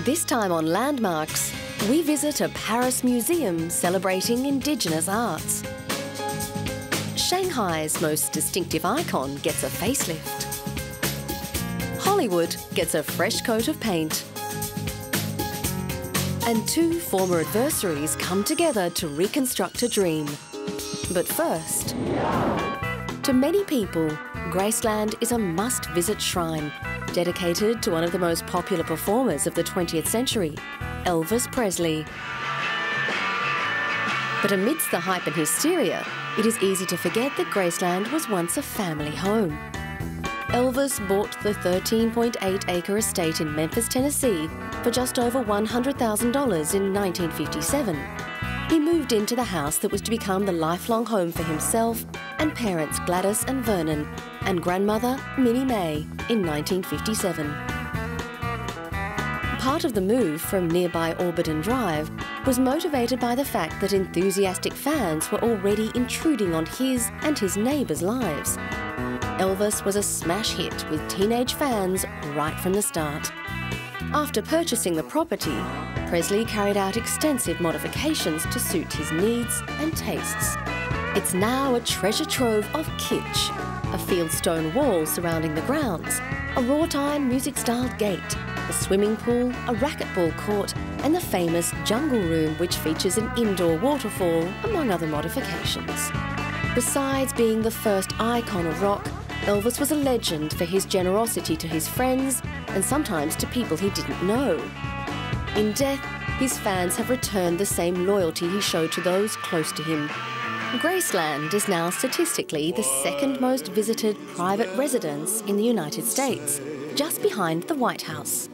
This time on Landmarks, we visit a Paris museum celebrating Indigenous arts. Shanghai's most distinctive icon gets a facelift. Hollywood gets a fresh coat of paint. And two former adversaries come together to reconstruct a dream. But first, to many people, Graceland is a must-visit shrine dedicated to one of the most popular performers of the 20th century, Elvis Presley. But amidst the hype and hysteria, it is easy to forget that Graceland was once a family home. Elvis bought the 13.8-acre estate in Memphis, Tennessee for just over $100,000 in 1957. He moved into the house that was to become the lifelong home for himself and parents Gladys and Vernon and grandmother Minnie May in 1957. Part of the move from nearby Auburn Drive was motivated by the fact that enthusiastic fans were already intruding on his and his neighbours' lives. Elvis was a smash hit with teenage fans right from the start. After purchasing the property, Presley carried out extensive modifications to suit his needs and tastes. It's now a treasure trove of kitsch, a fieldstone wall surrounding the grounds, a wrought iron music-styled gate, a swimming pool, a racquetball court, and the famous Jungle Room, which features an indoor waterfall, among other modifications. Besides being the first icon of rock, Elvis was a legend for his generosity to his friends and sometimes to people he didn't know. In death, his fans have returned the same loyalty he showed to those close to him. Graceland is now statistically the second most visited private residence in the United States, just behind the White House.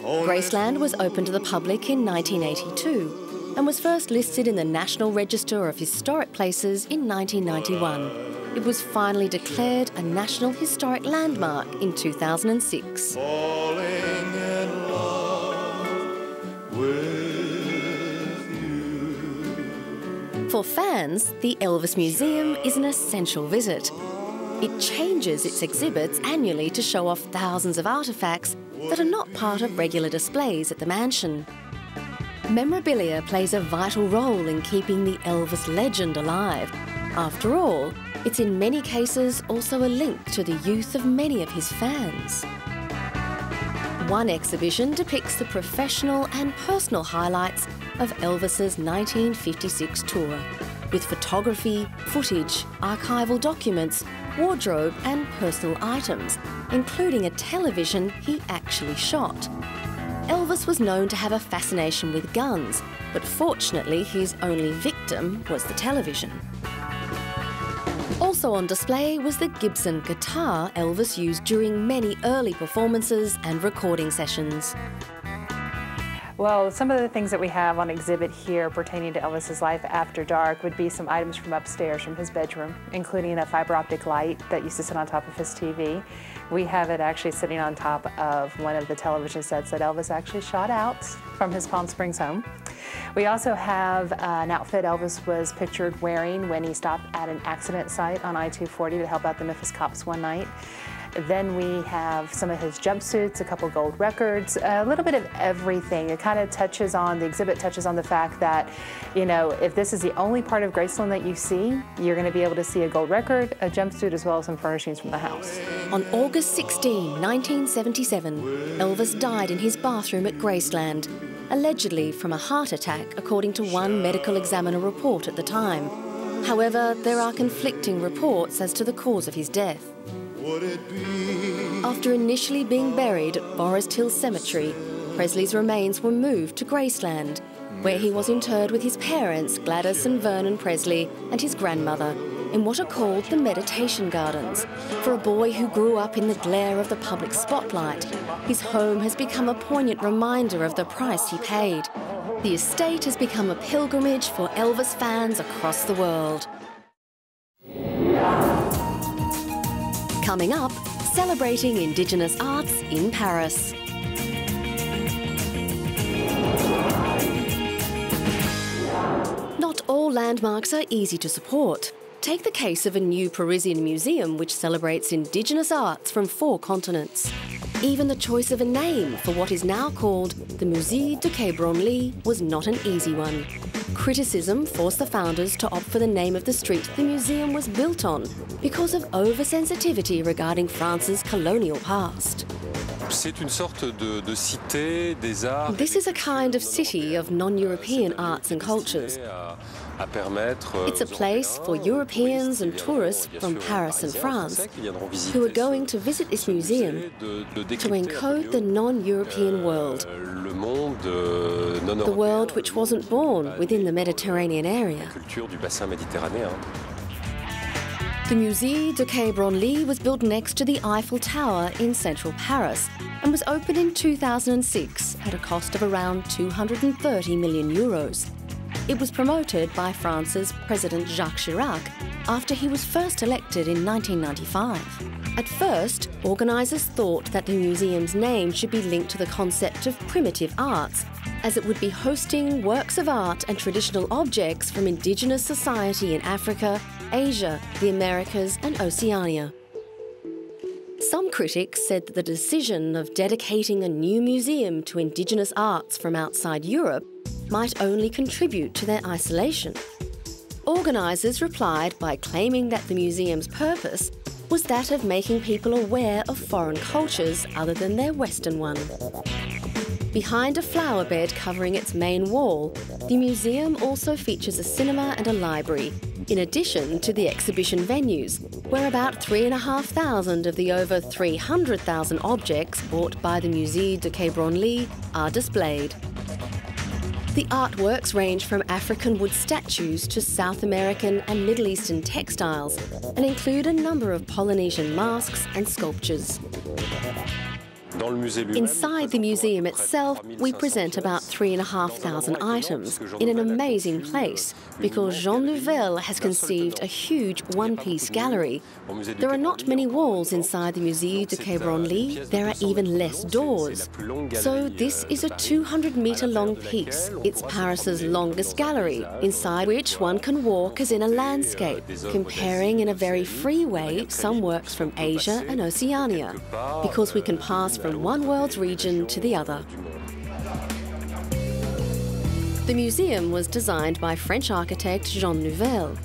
Graceland was opened to the public in 1982 and was first listed in the National Register of Historic Places in 1991. It was finally declared a National Historic Landmark in 2006. For fans, the Elvis Museum is an essential visit. It changes its exhibits annually to show off thousands of artefacts that are not part of regular displays at the mansion. Memorabilia plays a vital role in keeping the Elvis legend alive. After all, it's in many cases also a link to the youth of many of his fans. One exhibition depicts the professional and personal highlights of Elvis's 1956 tour, with photography, footage, archival documents, wardrobe and personal items, including a television he actually shot. Elvis was known to have a fascination with guns, but fortunately his only victim was the television. Also on display was the Gibson guitar Elvis used during many early performances and recording sessions. Well, some of the things that we have on exhibit here pertaining to Elvis's life after dark would be some items from upstairs from his bedroom, including a fiber optic light that used to sit on top of his TV. We have it actually sitting on top of one of the television sets that Elvis actually shot out from his Palm Springs home. We also have an outfit Elvis was pictured wearing when he stopped at an accident site on I-240 to help out the Memphis cops one night. Then we have some of his jumpsuits, a couple gold records, a little bit of everything. It kind of touches on, the exhibit touches on the fact that, you know, if this is the only part of Graceland that you see, you're going to be able to see a gold record, a jumpsuit, as well as some furnishings from the house. On August 16, 1977, Elvis died in his bathroom at Graceland, allegedly from a heart attack, according to one medical examiner report at the time. However, there are conflicting reports as to the cause of his death. After initially being buried at Forest Hill Cemetery, Presley's remains were moved to Graceland, where he was interred with his parents, Gladys and Vernon Presley, and his grandmother, in what are called the Meditation Gardens. For a boy who grew up in the glare of the public spotlight, his home has become a poignant reminder of the price he paid. The estate has become a pilgrimage for Elvis fans across the world. Coming up, celebrating Indigenous arts in Paris. Not all landmarks are easy to support. Take the case of a new Parisian museum which celebrates Indigenous arts from 4 continents. Even the choice of a name for what is now called the Musée du Quai Branly was not an easy one. Criticism forced the founders to opt for the name of the street the museum was built on because of oversensitivity regarding France's colonial past. This is a kind of city of non-European arts and cultures. It's a place for Europeans and tourists from Paris and France who are going to visit this museum to encode the non-European world, the world which wasn't born within the Mediterranean area. The Musée du Quai Branly was built next to the Eiffel Tower in central Paris and was opened in 2006 at a cost of around 230 million euros. It was promoted by France's President Jacques Chirac after he was first elected in 1995. At first, organisers thought that the museum's name should be linked to the concept of primitive arts, as it would be hosting works of art and traditional objects from Indigenous society in Africa, Asia, the Americas and Oceania. Some critics said that the decision of dedicating a new museum to Indigenous arts from outside Europe might only contribute to their isolation. Organisers replied by claiming that the museum's purpose was that of making people aware of foreign cultures other than their Western one. Behind a flower bed covering its main wall, the museum also features a cinema and a library, in addition to the exhibition venues, where about 3,500 of the over 300,000 objects bought by the Musée du Quai Branly are displayed. The artworks range from African wood statues to South American and Middle Eastern textiles and include a number of Polynesian masks and sculptures. Inside the museum itself, we present about 3,500 items in an amazing place because Jean Nouvel has conceived a huge one-piece gallery. There are not many walls inside the Musée du Quai Branly, there are even less doors. So this is a 200-metre-long piece. It's Paris's longest gallery, inside which one can walk as in a landscape, comparing in a very free way some works from Asia and Oceania, because we can pass from one world's region to the other. The museum was designed by French architect Jean Nouvel.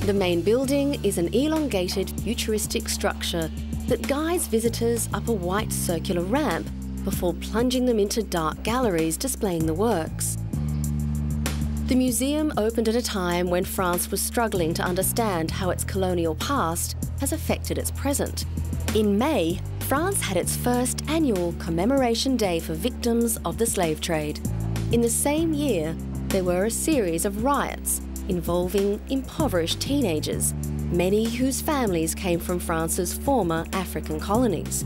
The main building is an elongated, futuristic structure that guides visitors up a white circular ramp before plunging them into dark galleries displaying the works. The museum opened at a time when France was struggling to understand how its colonial past has affected its present. In May, France had its first annual commemoration day for victims of the slave trade. In the same year, there were a series of riots involving impoverished teenagers, many whose families came from France's former African colonies.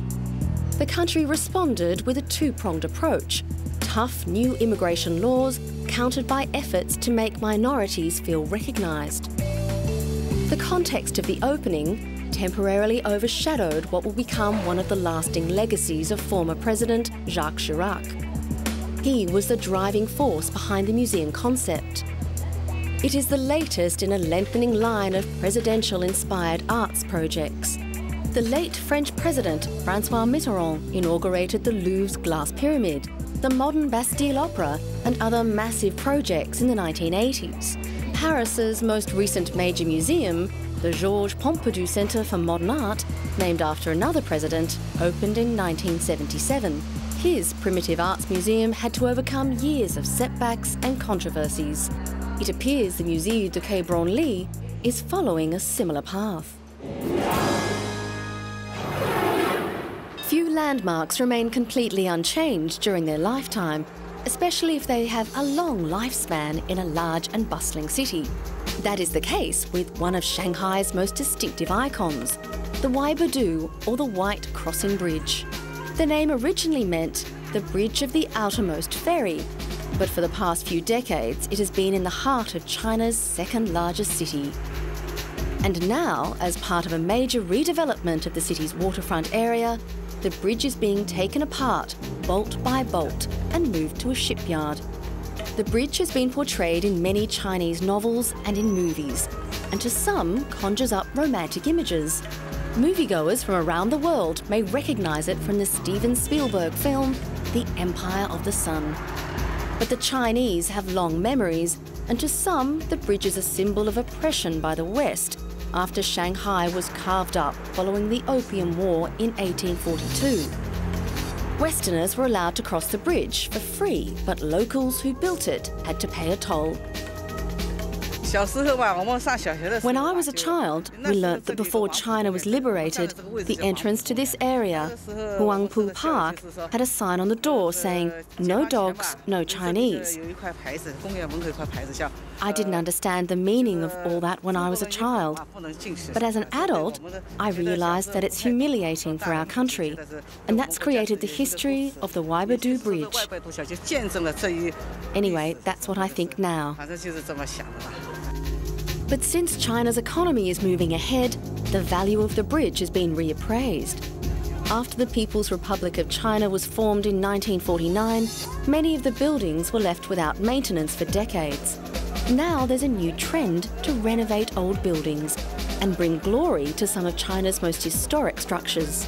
The country responded with a two-pronged approach: tough new immigration laws countered by efforts to make minorities feel recognised. The context of the opening temporarily overshadowed what will become one of the lasting legacies of former President Jacques Chirac. He was the driving force behind the museum concept. It is the latest in a lengthening line of presidential-inspired arts projects. The late French President François Mitterrand inaugurated the Louvre's Glass Pyramid, the modern Bastille Opera, and other massive projects in the 1980s. Paris's most recent major museum, the Georges Pompidou Centre for Modern Art, named after another president, opened in 1977. His primitive arts museum had to overcome years of setbacks and controversies. It appears the Musée du Quai Branly is following a similar path. Few landmarks remain completely unchanged during their lifetime, especially if they have a long lifespan in a large and bustling city. That is the case with one of Shanghai's most distinctive icons, the Waibaidu, or the White Crossing Bridge. The name originally meant the bridge of the Outermost Ferry, but for the past few decades it has been in the heart of China's second largest city. And now, as part of a major redevelopment of the city's waterfront area, the bridge is being taken apart, bolt by bolt, and moved to a shipyard. The bridge has been portrayed in many Chinese novels and in movies, and to some conjures up romantic images. Moviegoers from around the world may recognise it from the Steven Spielberg film, The Empire of the Sun. But the Chinese have long memories, and to some, the bridge is a symbol of oppression by the West after Shanghai was carved up following the Opium War in 1842. Westerners were allowed to cross the bridge for free, but locals who built it had to pay a toll. When I was a child, we learnt that before China was liberated, the entrance to this area, Huangpu Park, had a sign on the door saying, "No dogs, no Chinese." I didn't understand the meaning of all that when I was a child. But as an adult, I realised that it's humiliating for our country, and that's created the history of the Waibaidu Bridge. Anyway, that's what I think now. But since China's economy is moving ahead, the value of the bridge has been reappraised. After the People's Republic of China was formed in 1949, many of the buildings were left without maintenance for decades. Now there's a new trend to renovate old buildings and bring glory to some of China's most historic structures.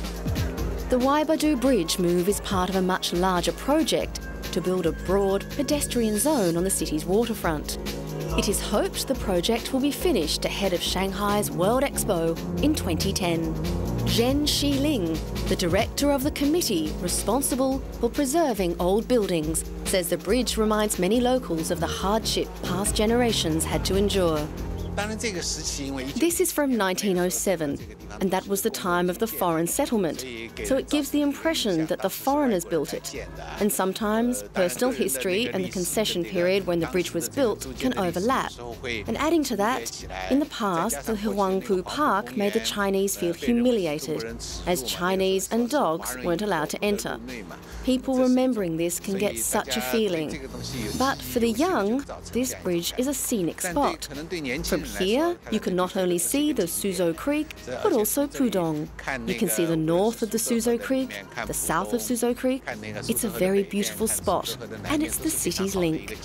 The Waibaidu Bridge move is part of a much larger project to build a broad pedestrian zone on the city's waterfront. It is hoped the project will be finished ahead of Shanghai's World Expo in 2010. Zhen Xiling, the director of the committee responsible for preserving old buildings, says the bridge reminds many locals of the hardship past generations had to endure. This is from 1907, and that was the time of the foreign settlement, so it gives the impression that the foreigners built it. And sometimes personal history and the concession period when the bridge was built can overlap. And adding to that, in the past, the Huangpu Park made the Chinese feel humiliated, as Chinese and dogs weren't allowed to enter. People remembering this can get such a feeling. But for the young, this bridge is a scenic spot. From here, you can not only see the Suzhou Creek, but also Pudong. You can see the north of the Suzhou Creek, the south of Suzhou Creek. It's a very beautiful spot, and it's the city's link.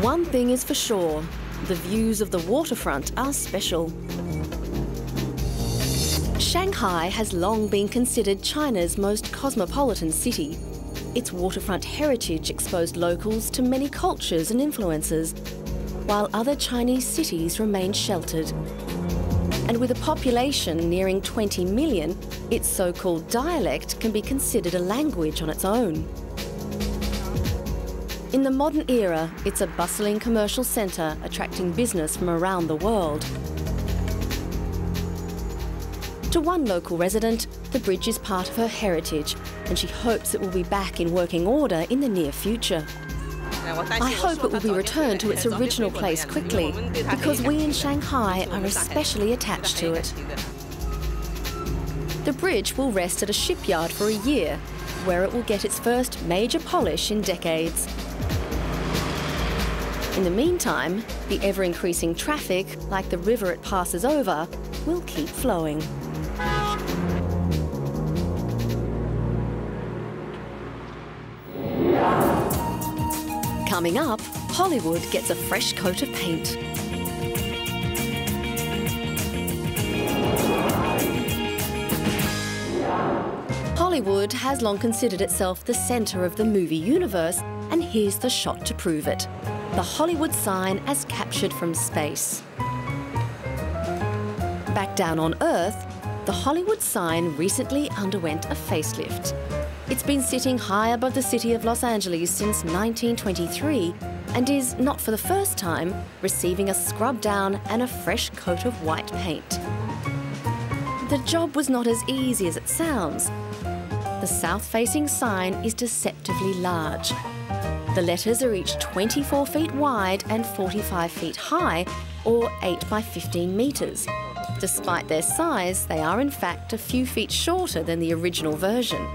One thing is for sure, the views of the waterfront are special. Shanghai has long been considered China's most cosmopolitan city. Its waterfront heritage exposed locals to many cultures and influences, while other Chinese cities remain sheltered. And with a population nearing 20 million, its so-called dialect can be considered a language on its own. In the modern era, it's a bustling commercial centre attracting business from around the world. To one local resident, the bridge is part of her heritage, and she hopes it will be back in working order in the near future. I hope it will be returned to its original place quickly, because we in Shanghai are especially attached to it. The bridge will rest at a shipyard for a year, where it will get its first major polish in decades. In the meantime, the ever-increasing traffic, like the river it passes over, will keep flowing. Coming up, Hollywood gets a fresh coat of paint. Hollywood has long considered itself the centre of the movie universe, and here's the shot to prove it. The Hollywood sign as captured from space. Back down on Earth, the Hollywood sign recently underwent a facelift. It's been sitting high above the city of Los Angeles since 1923 and is, not for the first time, receiving a scrub down and a fresh coat of white paint. The job was not as easy as it sounds. The south-facing sign is deceptively large. The letters are each 24 feet wide and 45 feet high, or 8 by 15 metres. Despite their size, they are in fact a few feet shorter than the original version.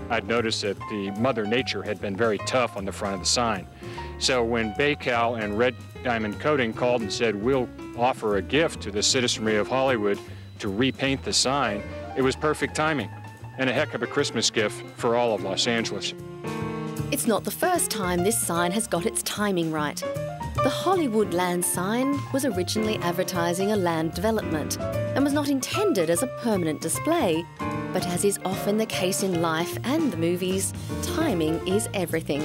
I'd noticed that the Mother Nature had been very tough on the front of the sign. So when Baikal and Red Diamond Coating called and said, we'll offer a gift to the citizenry of Hollywood to repaint the sign, it was perfect timing and a heck of a Christmas gift for all of Los Angeles. It's not the first time this sign has got its timing right. The Hollywood land sign was originally advertising a land development and was not intended as a permanent display, but as is often the case in life and the movies, timing is everything.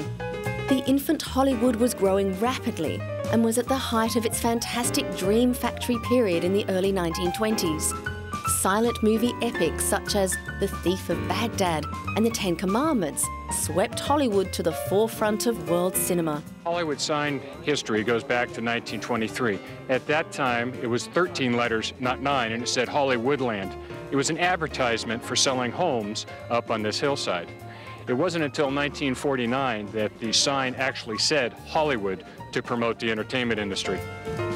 The infant Hollywood was growing rapidly and was at the height of its fantastic dream factory period in the early 1920s. Silent movie epics such as The Thief of Baghdad and The Ten Commandments swept Hollywood to the forefront of world cinema. Hollywood sign history goes back to 1923. At that time, it was 13 letters, not 9, and it said Hollywoodland. It was an advertisement for selling homes up on this hillside. It wasn't until 1949 that the sign actually said Hollywood to promote the entertainment industry.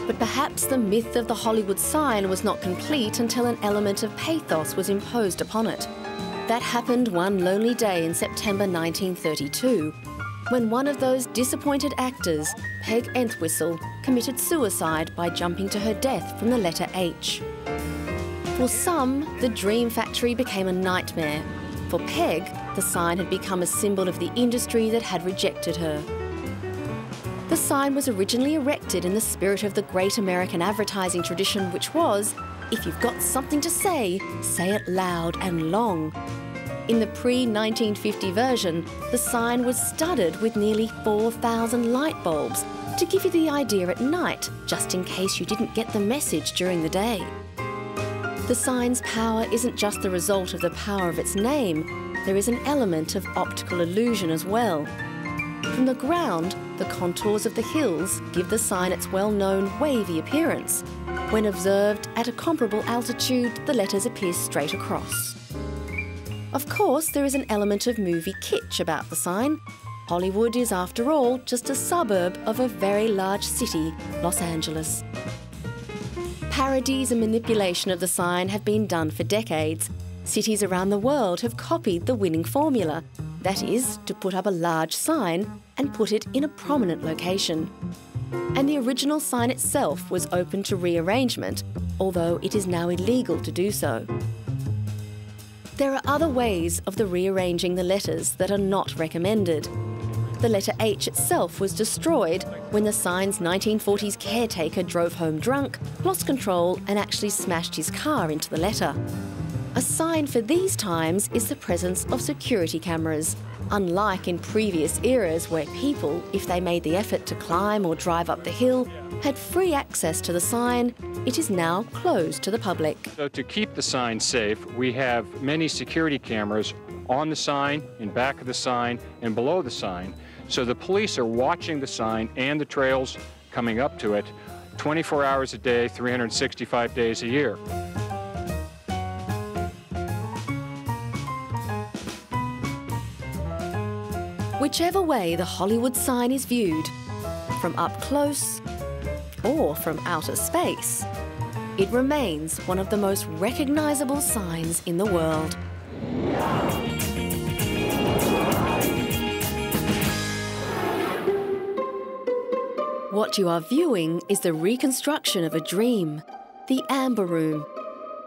But perhaps the myth of the Hollywood sign was not complete until an element of pathos was imposed upon it. That happened one lonely day in September 1932, when one of those disappointed actors, Peg Entwistle, committed suicide by jumping to her death from the letter H. For some, the dream factory became a nightmare. For Peg, the sign had become a symbol of the industry that had rejected her. The sign was originally erected in the spirit of the great American advertising tradition, which was, if you've got something to say it loud and long. In the pre-1950 version, the sign was studded with nearly 4,000 light bulbs to give you the idea at night, just in case you didn't get the message during the day. The sign's power isn't just the result of the power of its name, there is an element of optical illusion as well. From the ground, the contours of the hills give the sign its well-known wavy appearance. When observed at a comparable altitude, the letters appear straight across. Of course, there is an element of movie kitsch about the sign. Hollywood is, after all, just a suburb of a very large city, Los Angeles. Parodies and manipulation of the sign have been done for decades. Cities around the world have copied the winning formula. That is, to put up a large sign and put it in a prominent location. And the original sign itself was open to rearrangement, although it is now illegal to do so. There are other ways of the rearranging the letters that are not recommended. The letter H itself was destroyed when the sign's 1940s caretaker drove home drunk, lost control and actually smashed his car into the letter. A sign for these times is the presence of security cameras. Unlike in previous eras where people, if they made the effort to climb or drive up the hill, had free access to the sign, it is now closed to the public. So to keep the sign safe, we have many security cameras on the sign, in back of the sign, and below the sign. So the police are watching the sign and the trails coming up to it 24 hours a day, 365 days a year. Whichever way the Hollywood sign is viewed, from up close or from outer space, it remains one of the most recognisable signs in the world. What you are viewing is the reconstruction of a dream, the Amber Room,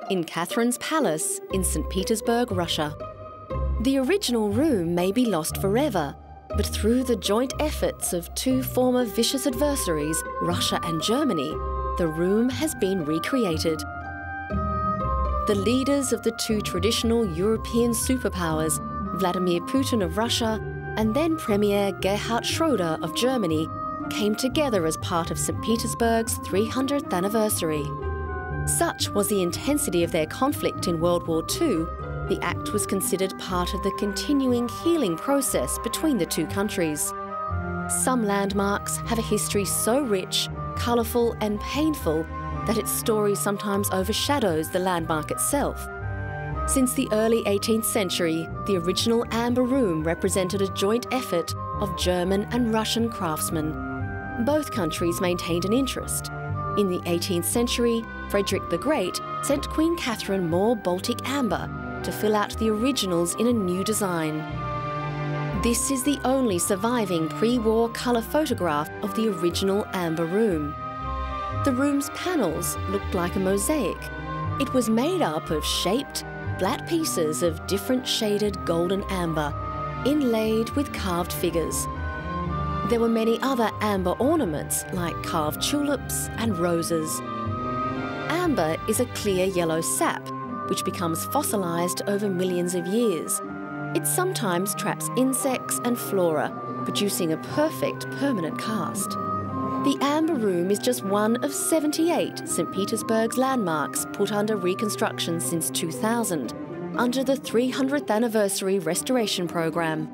in Catherine's Palace in St. Petersburg, Russia. The original room may be lost forever, but through the joint efforts of two former vicious adversaries, Russia and Germany, the room has been recreated. The leaders of the two traditional European superpowers, Vladimir Putin of Russia and then Premier Gerhard Schroeder of Germany, came together as part of St. Petersburg's 300th anniversary. Such was the intensity of their conflict in World War II, the act was considered part of the continuing healing process between the two countries. Some landmarks have a history so rich, colourful and painful that its story sometimes overshadows the landmark itself. Since the early 18th century, the original Amber Room represented a joint effort of German and Russian craftsmen. Both countries maintained an interest. In the 18th century, Frederick the Great sent Queen Catherine more Baltic amber to fill out the originals in a new design. This is the only surviving pre-war colour photograph of the original Amber Room. The room's panels looked like a mosaic. It was made up of shaped, flat pieces of different shaded golden amber, inlaid with carved figures. There were many other amber ornaments like carved tulips and roses. Amber is a clear yellow sap which becomes fossilised over millions of years. It sometimes traps insects and flora, producing a perfect permanent cast. The Amber Room is just one of 78 St. Petersburg's landmarks put under reconstruction since 2000, under the 300th anniversary restoration program.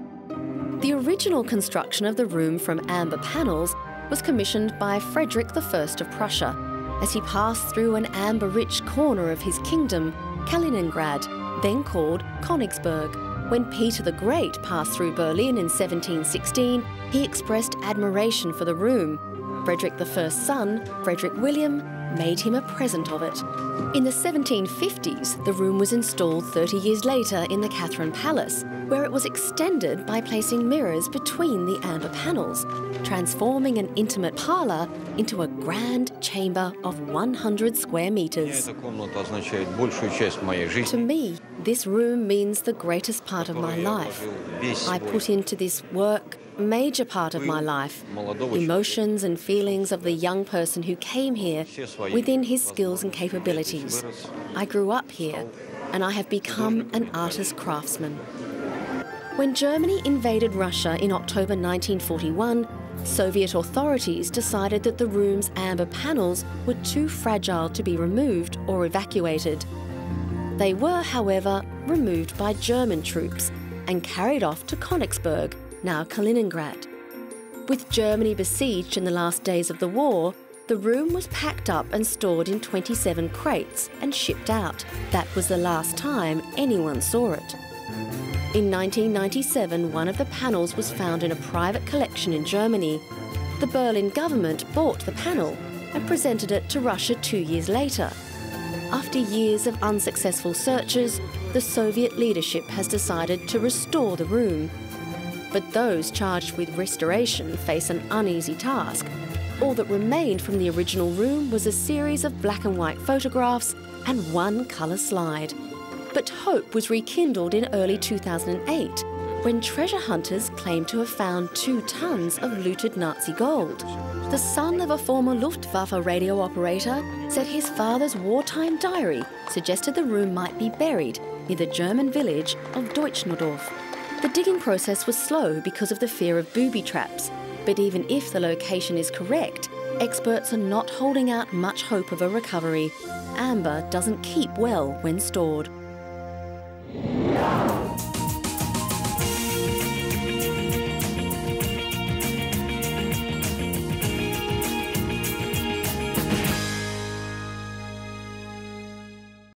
The original construction of the room from amber panels was commissioned by Frederick I of Prussia as he passed through an amber-rich corner of his kingdom, Kaliningrad, then called Königsberg. When Peter the Great passed through Berlin in 1716, he expressed admiration for the room. Frederick I's son, Frederick William, made him a present of it. In the 1750s, the room was installed 30 years later in the Catherine Palace, where it was extended by placing mirrors between the amber panels, transforming an intimate parlour into a grand chamber of 100 square metres. To me, this room means the greatest part of my life. I put into this work a major part of my life, emotions and feelings of the young person who came here within his skills and capabilities. I grew up here, and I have become an artist craftsman. When Germany invaded Russia in October 1941, Soviet authorities decided that the room's amber panels were too fragile to be removed or evacuated. They were, however, removed by German troops and carried off to Königsberg, now Kaliningrad. With Germany besieged in the last days of the war, the room was packed up and stored in 27 crates and shipped out. That was the last time anyone saw it. In 1997, one of the panels was found in a private collection in Germany. The Berlin government bought the panel and presented it to Russia 2 years later. After years of unsuccessful searches, the Soviet leadership has decided to restore the room. But those charged with restoration face an uneasy task. All that remained from the original room was a series of black and white photographs and one colour slide. But hope was rekindled in early 2008 when treasure hunters claimed to have found 2 tons of looted Nazi gold. The son of a former Luftwaffe radio operator said his father's wartime diary suggested the room might be buried near the German village of Deutschnodorf. The digging process was slow because of the fear of booby traps, but even if the location is correct, experts are not holding out much hope of a recovery. Amber doesn't keep well when stored.